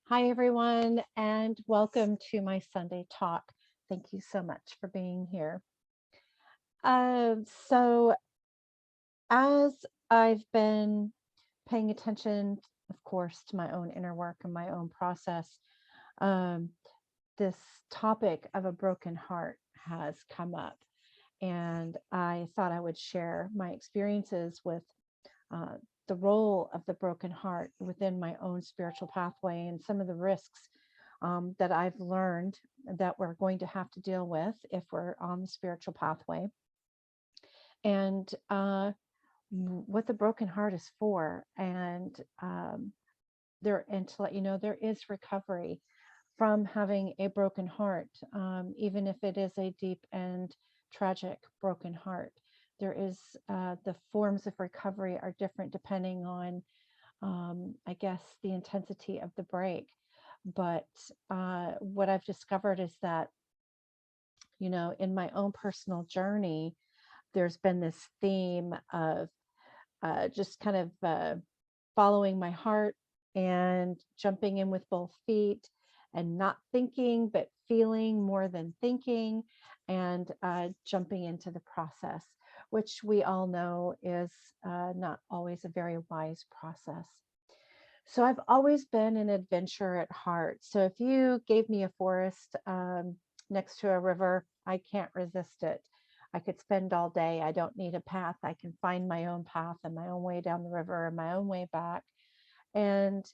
Hi, everyone, and welcome to my Sunday talk. Thank you so much for being here. So, as I've been paying attention, of course, to my own inner work and my own process, um, this topic of a broken heart has come up. And I thought I would share my experiences with uh, the role of the broken heart within my own spiritual pathway and some of the risks that I've learned that we're going to have to deal with if we're on the spiritual pathway, and what the broken heart is for. And to let you know, there is recovery from having a broken heart, even if it is a deep and tragic broken heart. There is the forms of recovery are different depending on, I guess, the intensity of the break. But what I've discovered is that, in my own personal journey, there's been this theme of just kind of following my heart and jumping in with both feet and not thinking, but feeling more than thinking, and jumping into the process, which we all know is not always a very wise process. So I've always been an adventurer at heart. So if you gave me a forest next to a river, I can't resist it. I could spend all day. I don't need a path. I can find my own path and my own way down the river and my own way back. And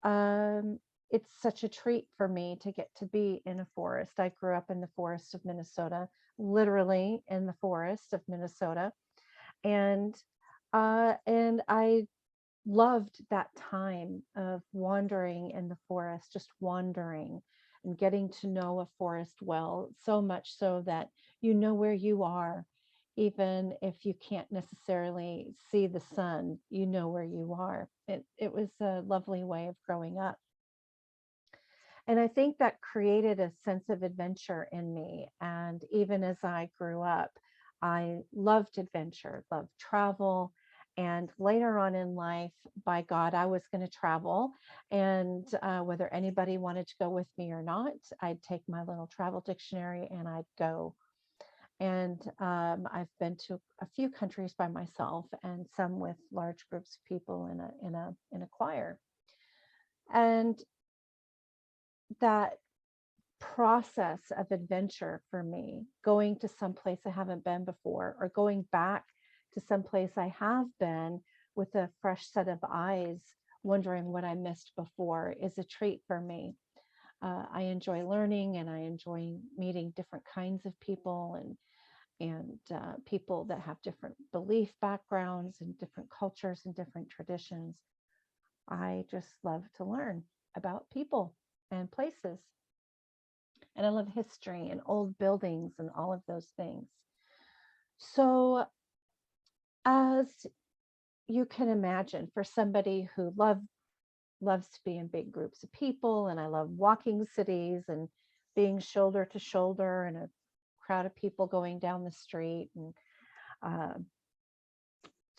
um, it's such a treat for me to get to be in a forest. I grew up in the forest of Minnesota, literally in the forest of Minnesota, and I loved that time of wandering in the forest, just wandering and getting to know a forest well, so much so that you know where you are. Even if you can't necessarily see the sun, you know where you are. It was a lovely way of growing up. And I think that created a sense of adventure in me. And even as I grew up, I loved adventure, loved travel. And later on in life, by God, I was going to travel. And whether anybody wanted to go with me or not, I'd take my little travel dictionary and I'd go. And I've been to a few countries by myself, and some with large groups of people in a choir. And that process of adventure for me, going to some place I haven't been before, or going back to some place I have been with a fresh set of eyes, wondering what I missed before, is a treat for me. I enjoy learning, and I enjoy meeting different kinds of people, and people that have different belief backgrounds and different cultures and different traditions. I just love to learn about people and places, and I love history and old buildings and all of those things. So, as you can imagine, for somebody who loves to be in big groups of people, and I love walking cities and being shoulder to shoulder in a crowd of people going down the street, and uh,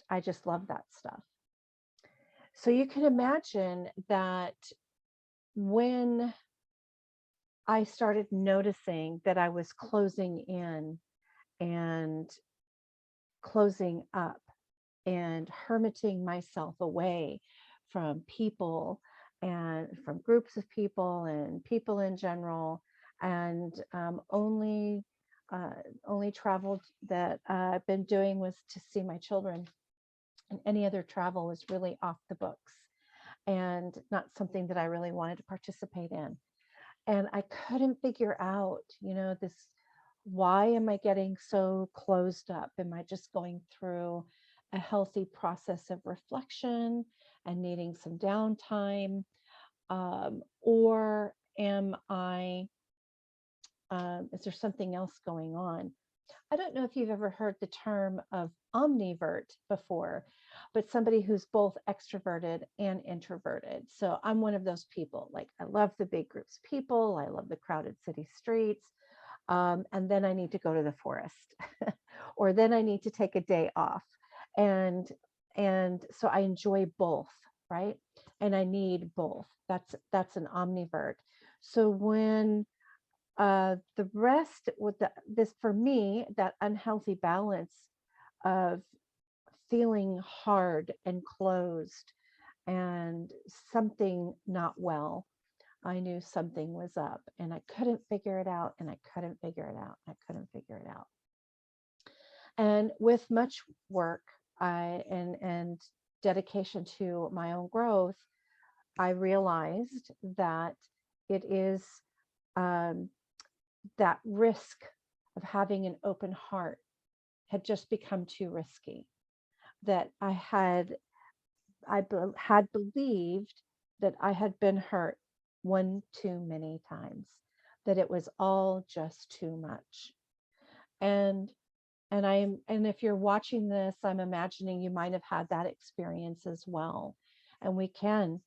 I just love that stuff. So you can imagine that when I started noticing that I was closing in and closing up and hermiting myself away from people and from groups of people and people in general, and only traveled that I've been doing was to see my children, and any other travel was really off the books and not something that I really wanted to participate in. And I couldn't figure out, this, why am I getting so closed up? Am I just going through a healthy process of reflection and needing some downtime? Or is there something else going on? I don't know if you've ever heard the term of omnivert before, but somebody who's both extroverted and introverted. So I'm one of those people. Like, I love the big groups of people, I love the crowded city streets. And then I need to go to the forest, or then I need to take a day off. And so I enjoy both, right? And I need both. That's an omnivert. So when the rest with this, for me, that unhealthy balance of feeling hard and closed and something not well, I knew something was up and I couldn't figure it out and I couldn't figure it out. I couldn't figure it out. And with much work and dedication to my own growth, I realized that it is um, that risk of having an open heart had just become too risky. That had believed that I had been hurt one too many times, that it was all just too much. And and if you're watching this, I'm imagining you might have had that experience as well. And we can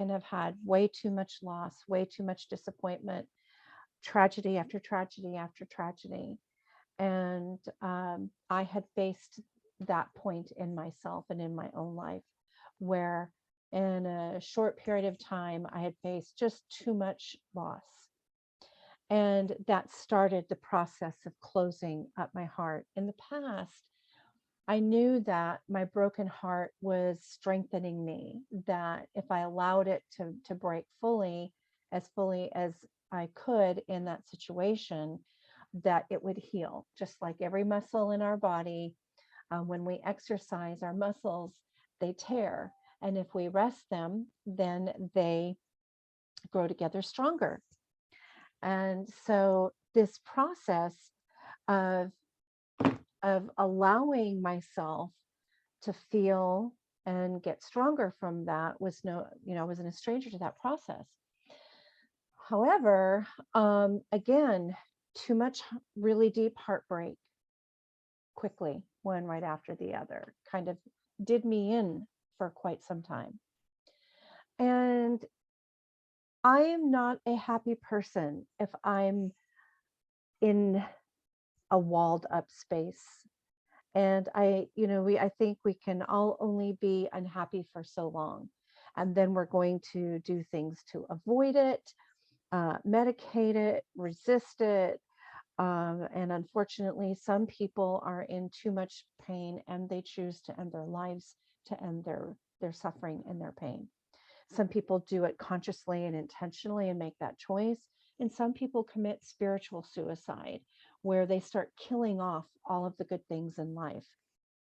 have had way too much loss, way too much disappointment, tragedy after tragedy after tragedy. And I had faced that point in myself and in my own life where in a short period of time, I had faced just too much loss. And that started the process of closing up my heart. In the past, I knew that my broken heart was strengthening me, that if I allowed it to break fully as I could in that situation, that it would heal, just like every muscle in our body. When we exercise our muscles, they tear. And if we rest them, then they grow together stronger. And so this process of allowing myself to feel and get stronger from that was I wasn't a stranger to that process. However, again, too much really deep heartbreak quickly, one right after the other, kind of did me in for quite some time. And I am not a happy person if I'm in a walled up space. And I think we can all only be unhappy for so long. And then we're going to do things to avoid it, medicate it, resist it. And unfortunately, some people are in too much pain and they choose to end their lives to end their suffering and their pain. Some people do it consciously and intentionally and make that choice. And some people commit spiritual suicide, where they start killing off all of the good things in life.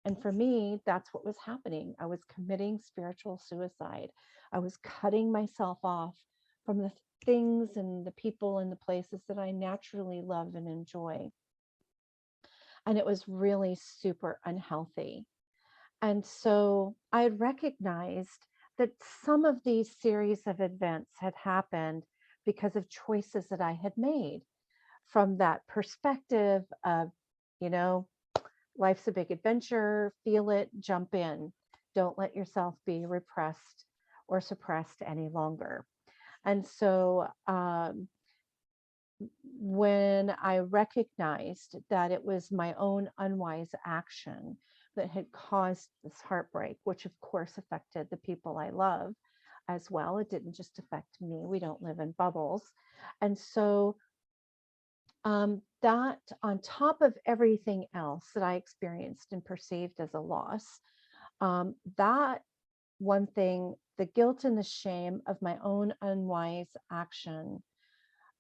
And for me, that's what was happening. I was committing spiritual suicide. I was cutting myself off from the things and the people and the places that I naturally love and enjoy. And it was really super unhealthy. And so I had recognized that some of these series of events had happened because of choices that I had made from that perspective of, you know, life's a big adventure, feel it, jump in. Don't let yourself be repressed or suppressed any longer. And so when I recognized that it was my own unwise action that had caused this heartbreak, which of course affected the people I love as well. It didn't just affect me. We don't live in bubbles. And so that on top of everything else that I experienced and perceived as a loss, that one thing, the guilt and the shame of my own unwise action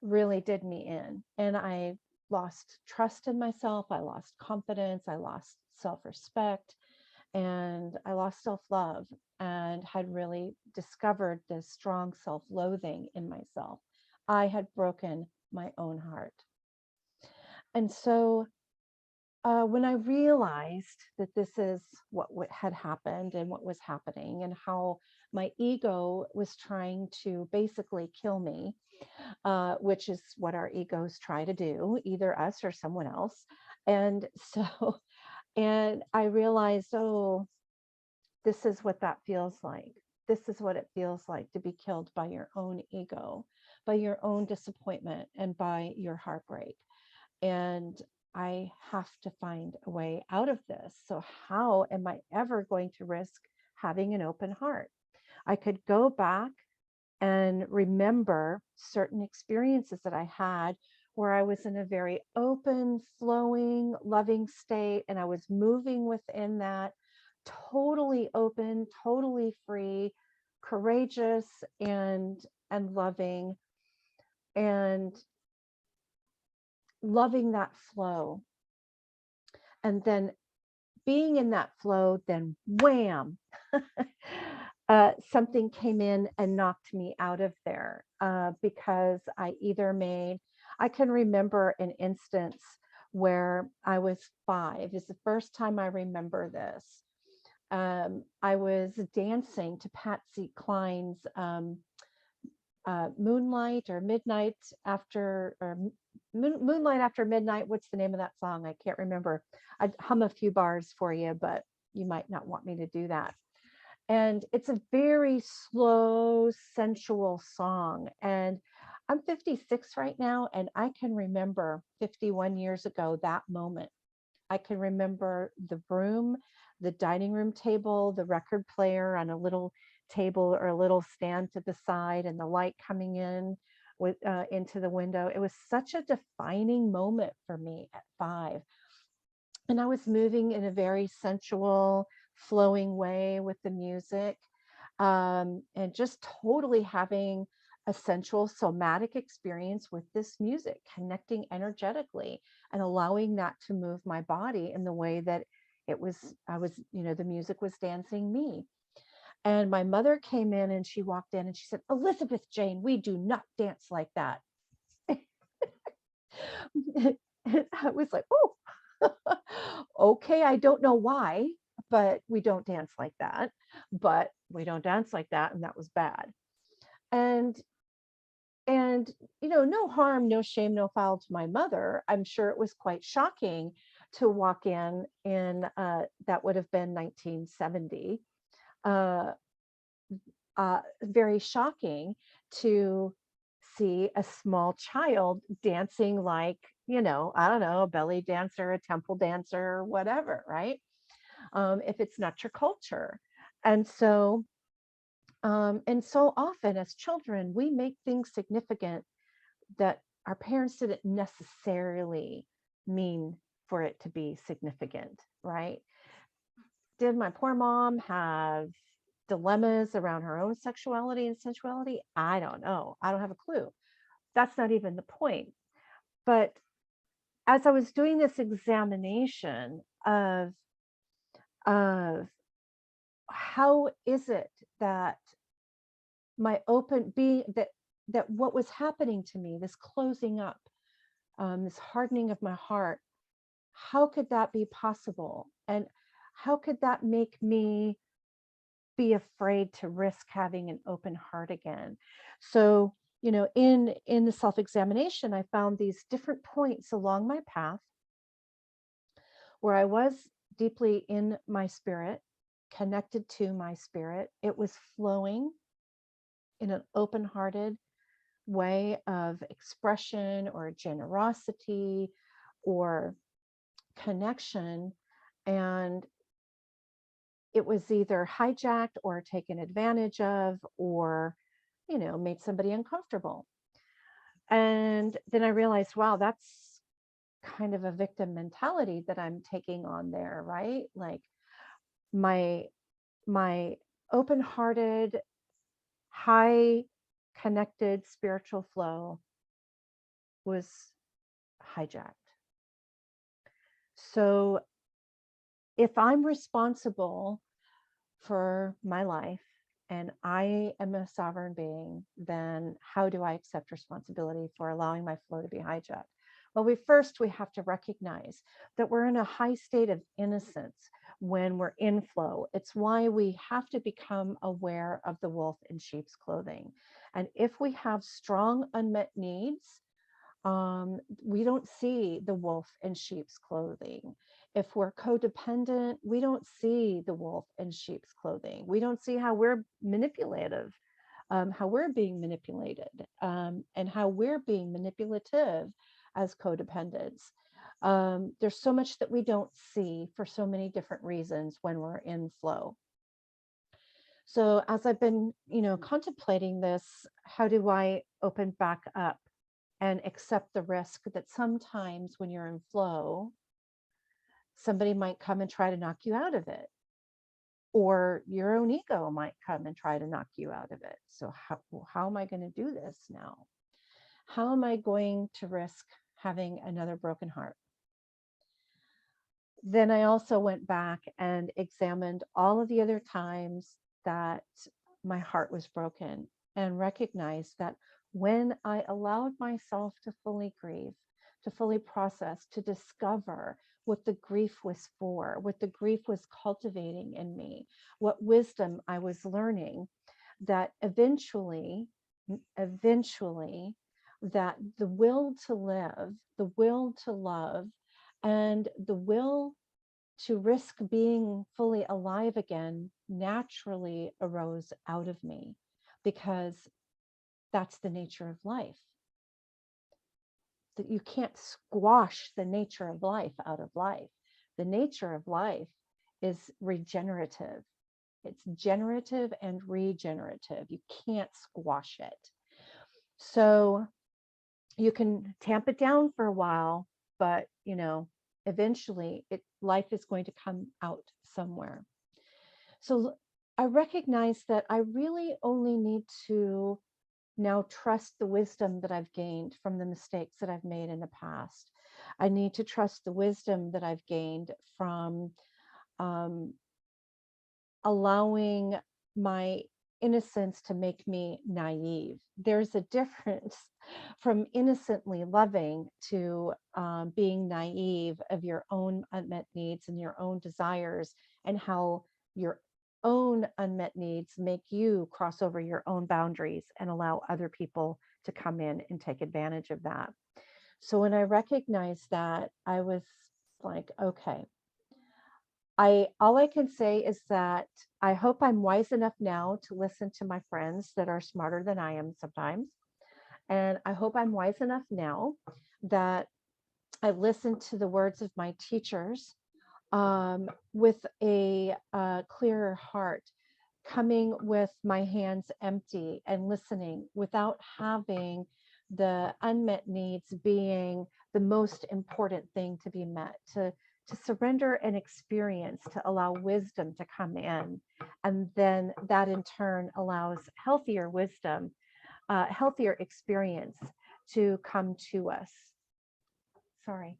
really did me in. And I lost trust in myself. I lost confidence. I lost self-respect. And I lost self-love and had really discovered this strong self-loathing in myself. I had broken my own heart. And so when I realized that this is what had happened and what was happening and how my ego was trying to basically kill me, which is what our egos try to do, either us or someone else. And so, and I realized, oh, this is what that feels like. This is what it feels like to be killed by your own ego, by your own disappointment, and by your heartbreak. And I have to find a way out of this. So how am I ever going to risk having an open heart? I could go back and remember certain experiences that I had where I was in a very open, flowing, loving state, and I was moving within that, totally open, totally free, courageous, and loving, and loving that flow. And then being in that flow, then wham, something came in and knocked me out of there, because I can remember an instance where I was 5, is the first time I remember this. I was dancing to Patsy Cline's Moonlight or Midnight After, or Moonlight After Midnight. What's the name of that song? I can't remember. I'd hum a few bars for you, but you might not want me to do that. And it's a very slow, sensual song. And I'm 56 right now, and I can remember 51 years ago that moment. I can remember the room, the dining room table, the record player on a little table or a little stand to the side, and the light coming in with into the window. It was such a defining moment for me at 5. And I was moving in a very sensual, flowing way with the music, and just totally having a sensual somatic experience with this music, connecting energetically and allowing that to move my body in the way that the music was dancing me. And my mother came in and she walked in and she said, "Elizabeth Jane, we do not dance like that." I was like, "Oh, okay, I don't know why, but we don't dance like that. But we don't dance like that, and that was bad." And no harm, no shame, no foul to my mother. I'm sure it was quite shocking to walk in that would have been 1970. Uh, Very shocking to see a small child dancing like, I don't know, a belly dancer, a temple dancer, whatever, right? If it's not your culture. And so, and so often as children, we make things significant that our parents didn't necessarily mean for it to be significant, right? Did my poor mom have dilemmas around her own sexuality and sensuality? I don't know. I don't have a clue. That's not even the point. But as I was doing this examination of how is it that my open being that what was happening to me, this closing up, this hardening of my heart, how could that be possible? And how could that make me be afraid to risk having an open heart again? So, in the self-examination, I found these different points along my path where I was deeply in my spirit, connected to my spirit. It was flowing in an open-hearted way of expression or generosity or connection. And it was either hijacked or taken advantage of, or made somebody uncomfortable. And then I realized, wow, that's kind of a victim mentality that I'm taking on there, right? Like my my open-hearted, high connected spiritual flow was hijacked. So if I'm responsible for my life and I am a sovereign being, then how do I accept responsibility for allowing my flow to be hijacked? Well, we have to recognize that we're in a high state of innocence when we're in flow. It's why we have to become aware of the wolf in sheep's clothing. And if we have strong unmet needs, we don't see the wolf in sheep's clothing. If we're codependent, we don't see the wolf in sheep's clothing. We don't see how we're manipulative, how we're being manipulated, and how we're being manipulative as codependents. There's so much that we don't see for so many different reasons when we're in flow. So as I've been, contemplating this, how do I open back up and accept the risk that sometimes when you're in flow, somebody might come and try to knock you out of it, or your own ego might come and try to knock you out of it. So how am I going to do this now? How am I going to risk having another broken heart? Then I also went back and examined all of the other times that my heart was broken, and recognized that when I allowed myself to fully grieve, to fully process, to discover what the grief was for, what the grief was cultivating in me, what wisdom I was learning, that eventually, that the will to live, the will to love, and the will to risk being fully alive again naturally arose out of me, because that's the nature of life. That you can't squash the nature of life out of life. The nature of life is regenerative. It's generative and regenerative. You can't squash it. So you can tamp it down for a while, but eventually life is going to come out somewhere. So I recognize that I really only need to now trust the wisdom that I've gained from the mistakes that I've made in the past. I need to trust the wisdom that I've gained from allowing my innocence to make me naive. There's a difference from innocently loving to being naive of your own unmet needs and your own desires, and how your own unmet needs make you cross over your own boundaries and allow other people to come in and take advantage of that. So when I recognized that, I was like, okay, all I can say is that I hope I'm wise enough now to listen to my friends that are smarter than I am sometimes. And I hope I'm wise enough now that I listen to the words of my teachers with a clearer heart, coming with my hands empty and listening without having the unmet needs being the most important thing to be met, to surrender an experience, to allow wisdom to come in. And then that in turn allows healthier wisdom, healthier experience to come to us. Sorry,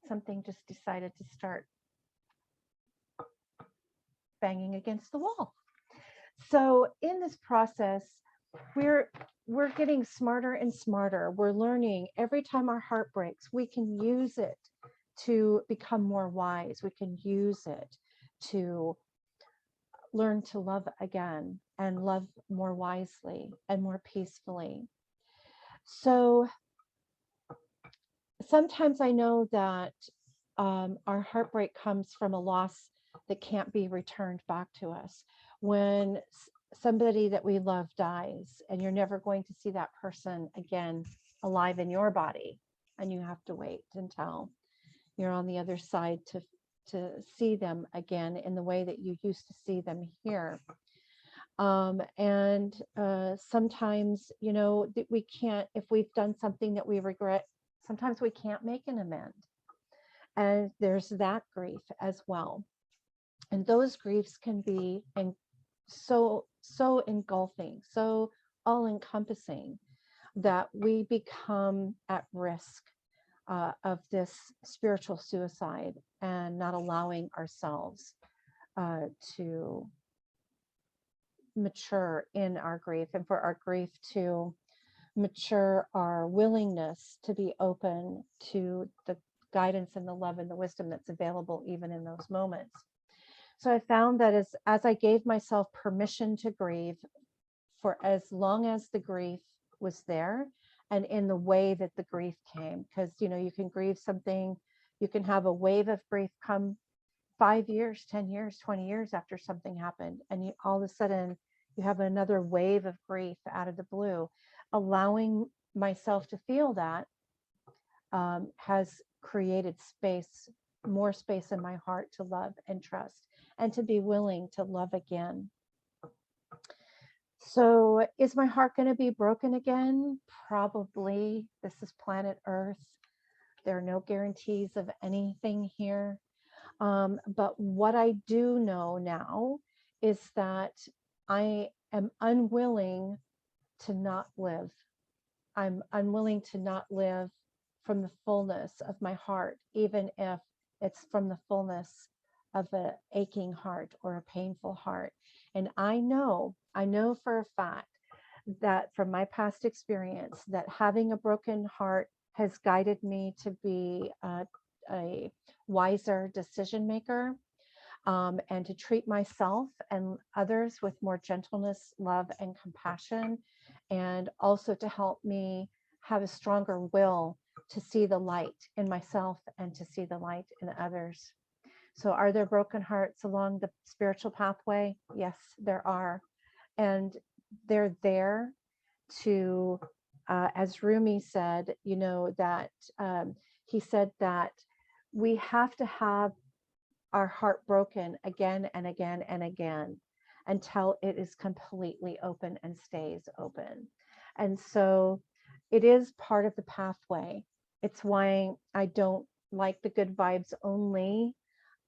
something just decided to start banging against the wall. So in this process, we're getting smarter and smarter. We're learning every time our heart breaks, we can use it to become more wise. We can use it to learn to love again, and love more wisely and more peacefully. So sometimes I know that our heartbreak comes from a loss that can't be returned back to us. When somebody that we love dies, and you're never going to see that person again alive in your body, and you have to wait until you're on the other side to see them again in the way that you used to see them here. And sometimes, that we can't, if we've done something that we regret, sometimes we can't make an amend. And there's that grief as well. And those griefs can be so engulfing, so all encompassing, that we become at risk of this spiritual suicide, and not allowing ourselves to mature in our grief, and for our grief to mature our willingness to be open to the guidance and the love and the wisdom that's available even in those moments. So I found that as I gave myself permission to grieve for as long as the grief was there, and in the way that the grief came, because you can grieve something, you can have a wave of grief come 5 years, 10 years, 20 years after something happened, and all of a sudden you have another wave of grief out of the blue. Allowing myself to feel that has created space, more space in my heart to love and trust, and to be willing to love again. So, is my heart going to be broken again? Probably. This is planet Earth. There are no guarantees of anything here. But what I do know now is that I am unwilling to not live. I'm unwilling to not live from the fullness of my heart, even if it's from the fullness of an aching heart or a painful heart. And I know for a fact that from my past experience, that having a broken heart has guided me to be a wiser decision maker, and to treat myself and others with more gentleness, love, and compassion, and also to help me have a stronger will to see the light in myself and to see the light in others. So, are there broken hearts along the spiritual pathway? Yes, there are. And they're there to, as Rumi said, that he said that we have to have our heart broken again and again and again until it is completely open and stays open. And so it is part of the pathway. It's why I don't like the good vibes only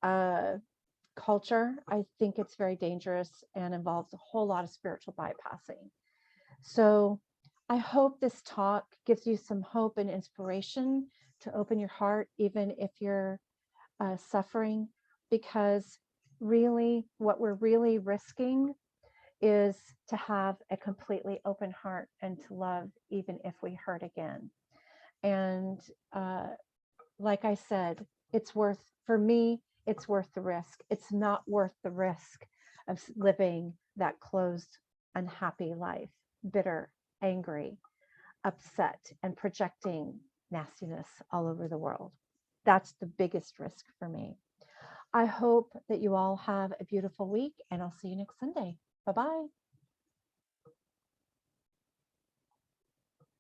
uh, culture. I think it's very dangerous and involves a whole lot of spiritual bypassing. So I hope this talk gives you some hope and inspiration to open your heart, even if you're suffering, because really what we're really risking is to have a completely open heart and to love even if we hurt again. And like I said, it's worth, for me, it's worth the risk. It's not worth the risk of living that closed, unhappy life, bitter, angry, upset, and projecting nastiness all over the world. That's the biggest risk for me. I hope that you all have a beautiful week, and I'll see you next Sunday. Bye-bye.